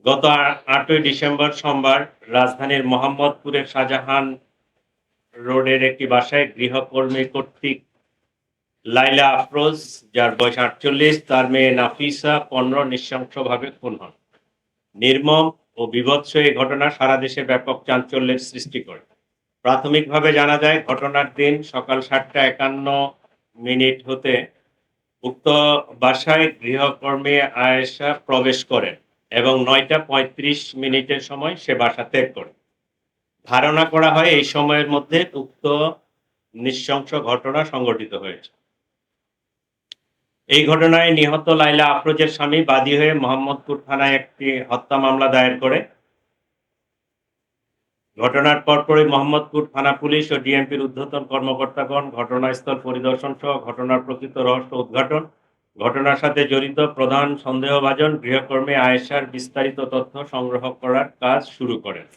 গত ৮ই ডিসেম্বর সোমবার রাজধানীর মোহাম্মদপুরের শাহজাহান রোডের একটি বাসায় গৃহকর্মী কর্তৃক লাইলা আফরোজ, যার বয়স ৪৮, তার মেয়ে নাফিসা ১৫ নৃশংসভাবে খুন হন। নির্মম ও বীভৎস এই ঘটনা সারা দেশে ব্যাপক চাঞ্চল্যের সৃষ্টি করে। প্রাথমিকভাবে জানা যায়, ঘটনার দিন সকাল ৭টা ৫১ হতে উক্ত বাসায় গৃহকর্মী আয়েশা প্রবেশ করেন এবং ৯টা ৩৫ সময় সে বাসা ত্যাগ করে। ধারণা করা হয় এই সময়ের মধ্যে উক্ত নৃশংস ঘটনা সংঘটিত হয়েছে। এই ঘটনায় নিহত লাইলা আফরোজের স্বামী বাদী হয়ে মোহাম্মদপুর থানায় একটি হত্যা মামলা দায়ের করে। ঘটনার পরপরই মোহাম্মদপুর থানা পুলিশ ও ডিএমপির ঊর্ধ্বতন কর্মকর্তাগণ ঘটনাস্থল পরিদর্শন সহ ঘটনার প্রকৃত রহস্য উদ্ঘাটন, ঘটনার সাথে জড়িত প্রধান সন্দেহভাজন গৃহকর্মী আয়েশার বিস্তারিত তথ্য সংগ্রহ করার কাজ শুরু করেন।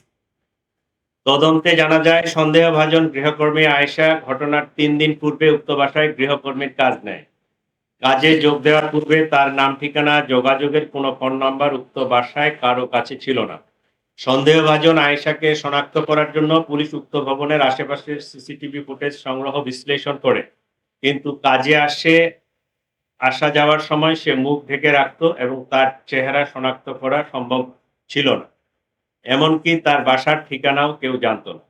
তদন্তে জানা যায়, সন্দেহভাজন গৃহকর্মী আয়েশা ঘটনার ৩ দিন পূর্বে উক্ত বাসায় গৃহকর্মীর কাজ নেয়। কাজে যোগ দেওয়ার পূর্বে তার নাম ঠিকানা, যোগাযোগের কোনো ফোন নাম্বার উক্ত বাসায় কারো কাছে ছিল না। সন্দেহভাজন আয়েশাকে শনাক্ত করার জন্য পুলিশ উক্ত ভবনের আশেপাশের সিসিটিভি ফুটেজ সংগ্রহ বিশ্লেষণ করে, কিন্তু কাজে আসা যাওয়ার সময় সে মুখ ঢেকে রাখত এবং তার চেহারা শনাক্ত করা সম্ভব ছিল না। এমনকি তার বাসার ঠিকানাও কেউ জানত না।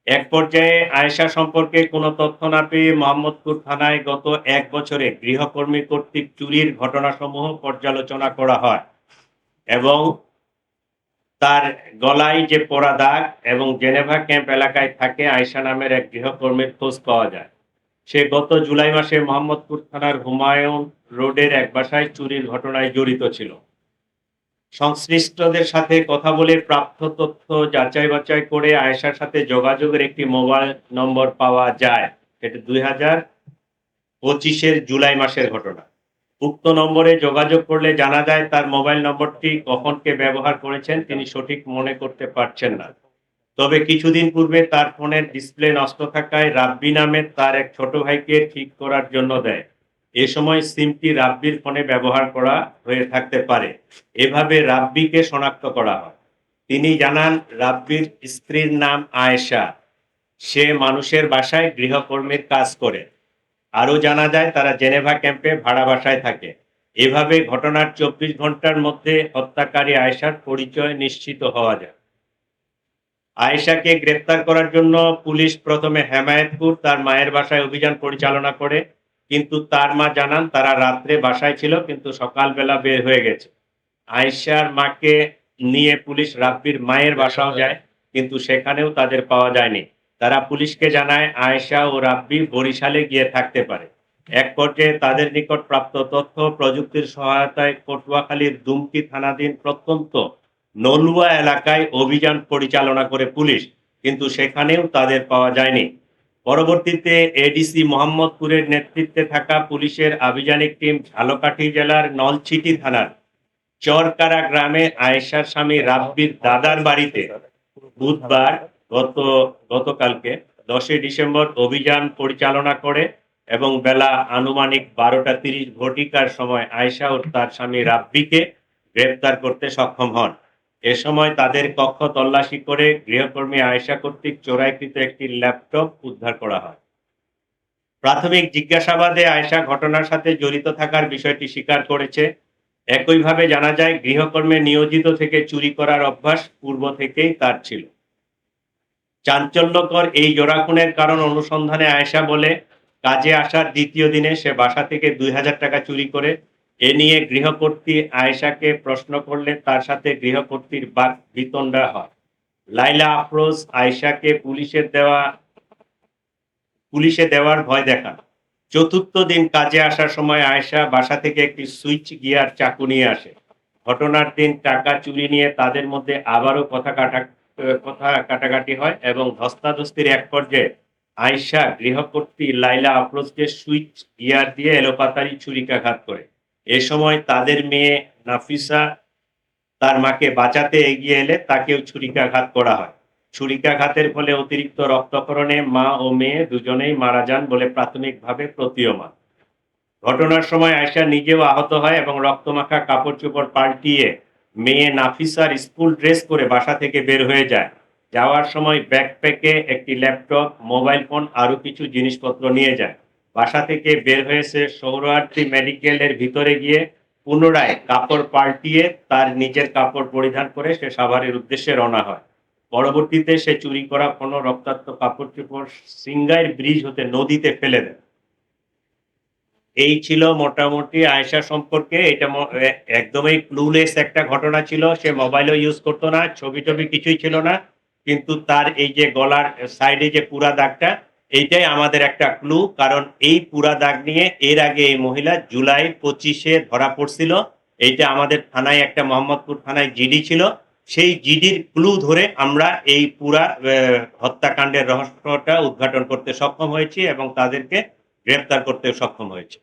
এক পর্যায়ে আয়েশা সম্পর্কে কোনো তথ্য না পেয়ে মোহাম্মদপুর থানায় গত ১ বছরে গৃহকর্মী কর্তৃক চুরির ঘটনাসমূহ পর্যালোচনা করা হয় এবং তার গলায় যে পোড়া দাগ এবং জেনেভা ক্যাম্প এলাকায় থাকে আয়েশা নামের এক গৃহকর্মীর খোঁজ পাওয়া যায়। সে গত জুলাই মাসে মোহাম্মদপুর থানার হুমায়ুন রোডের এক বাসায় চুরির ঘটনায় জড়িত ছিল। সংশ্লিষ্টদের সাথে কথা বলে প্রাপ্ত তথ্য যাচাই বাছাই করে আয়েশার সাথে যোগাযোগের একটি মোবাইল নম্বর পাওয়া যায়। এটা ২০২৫-এর জুলাই মাসের ঘটনা। উক্ত নম্বরে যোগাযোগ করলে জানা যায়, তার মোবাইল নম্বরটি কখন কে ব্যবহার করেছেন তিনি সঠিক মনে করতে পারছেন না। তবে কিছুদিন পূর্বে তার ফোনের ডিসপ্লে নষ্ট থাকায় রাব্বি নামের তার এক ছোট ভাইকে ঠিক করার জন্য দেয়। এ সময় সিমটি রাব্বির ফোনে ব্যবহার করা হয়ে থাকতে পারে। এভাবে রাব্বিকে শনাক্ত করা হয়। তিনি জানান, রাব্বির স্ত্রীর নাম আয়েশা। সে মানুষের বাসায় গৃহকর্মীর কাজ করে। আরও জানা যায়, তারা জেনেভা ক্যাম্পে ভাড়া বাসায় থাকে। এভাবে ঘটনার ২৪ ঘন্টার মধ্যে হত্যাকারী আয়েশার পরিচয় নিশ্চিত হওয়া যায়। আয়েশাকে গ্রেফতার করার জন্য পুলিশ প্রথমে হেমায়েতপুর তার মায়ের বাসায় অভিযান পরিচালনা করে, কিন্তু তার মা জানান তারা রাত্রে বাসায় ছিল কিন্তু সকালবেলা বের হয়ে গেছে। আয়েশার মাকে নিয়ে পুলিশ রাব্বির মায়ের বাসাও যায়, কিন্তু সেখানেও তাদের পাওয়া যায়নি। তারা পুলিশকে জানায় আয়েশা ও রাব্বি বরিশালে গিয়ে থাকতে পারে। এক পর্যায়ে তাদের নিকট প্রাপ্ত তথ্য প্রযুক্তির সহায়তায় পটুয়াখালীর দুমকি থানাধীন প্রত্যন্ত নলুয়া এলাকায় অভিযান পরিচালনা করে পুলিশ, কিন্তু সেখানেও তাদের পাওয়া যায়নি। পরবর্তীতে এডিসি মোহাম্মদপুরের নেতৃত্বে থাকা পুলিশের আভিযানিক টিম ঝালকাঠি জেলার নলছিটি থানার চরকারা গ্রামে আয়েশার স্বামী রাব্বির দাদার বাড়িতে বুধবার গতকালকে ১০ই ডিসেম্বর অভিযান পরিচালনা করে এবং বেলা আনুমানিক ১২টা ৩০ সময় আয়েশা ও তার স্বামী রাব্বিকে গ্রেফতার করতে সক্ষম হন। এ সময় তাদের কক্ষ তল্লাশি করে গৃহকর্মী আয়েশা কর্তৃক চোরাইকৃত একটি ল্যাপটপ উদ্ধার করা হয়। প্রাথমিক জিজ্ঞাসাবাদে আয়েশা ঘটনার সাথে জড়িত থাকার বিষয়টি স্বীকার করেছে। একইভাবে জানা যায়, গৃহকর্মে নিয়োজিত থেকে চুরি করার অভ্যাস পূর্ব থেকেই তার ছিল। চাঞ্চল্যকর এই জোড়া খুনের কারণ অনুসন্ধানে আয়েশা বলে, কাজে আসার দ্বিতীয় দিনে সে বাসা থেকে ২০০০ টাকা চুরি করে। এ নিয়ে গৃহকর্ত্রী আয়েশাকে প্রশ্ন করলে তার সাথে গৃহকর্ত্রীর বাক বিতণ্ডা হয়। লাইলা আফরোজ আয়েশাকে পুলিশে দেওয়ার ভয় দেখান। চতুর্থ দিন কাজে আসার সময় আয়েশা বাসা থেকে একটি সুইচ গিয়ার চাকু নিয়ে আসে। ঘটনার দিন টাকা চুরি নিয়ে তাদের মধ্যে আবারও কথা কাটাকাটি হয় এবং ধস্তাধস্তির এক পর্যায়ে আয়েশা গৃহকর্ত্রী লাইলা আফরোজকে সুইচ গিয়ার দিয়ে এলোপাতাড়ি ছুরিকাঘাত করে। এ সময় তাদের মেয়ে নাফিসা তার মাকে বাঁচাতে এগিয়ে এলে তাকেও ছুরিকাঘাত করা হয়। ছুরিকাঘাতের ফলে অতিরিক্ত রক্তক্ষরণে মা ও মেয়ে দুজনেই মারা যান বলে প্রাথমিকভাবে প্রতীয়মান। ঘটনার সময় আয়েশা নিজেও আহত হয় এবং রক্তমাখা কাপড় চোপড় পাল্টিয়ে মেয়ে নাফিসার স্কুল ড্রেস পরে বাসা থেকে বের হয়ে যায়। যাওয়ার সময় ব্যাকপ্যাকে একটি ল্যাপটপ, মোবাইল ফোন আরো কিছু জিনিসপত্র নিয়ে যায়। বাসা থেকে বের হয়েছে সোহরাওয়ার্দী মেডিকেলের ভিতরে গিয়ে পুনরায় কাপড় পাল্টিয়ে তার নিজের কাপড় পরিধান করে সে সাভারের উদ্দেশ্যে রওনা হয়। পরবর্তীতে সে চুরি করা কোনো রক্তাক্ত কাপড়-চোপড় সিংগাইর ব্রিজ হতে নদীতে ফেলে দেয়। এই ছিল মোটামুটি আয়েশা সম্পর্কে। এটা একদমই ক্লুলেস একটা ঘটনা ছিল। সে মোবাইলও ইউজ করত না, ছবি-টবি কিছুই ছিল না। কিন্তু তার এই যে গলার সাইডে যে পুরা দাগটা, এইটাই আমাদের একটা ক্লু। কারণ এই পুরা দাগ নিয়ে এর আগে এই মহিলা জুলাই ২৫ এ ধরা পড়ছিল। এইটা আমাদের থানায় একটা মোহাম্মদপুর থানায় জিডি ছিল। সেই জিডির ক্লু ধরে আমরা এই পুরা হত্যাকাণ্ডের রহস্যটা উদ্ঘাটন করতে সক্ষম হয়েছি এবং তাদেরকে গ্রেফতার করতে সক্ষম হয়েছি।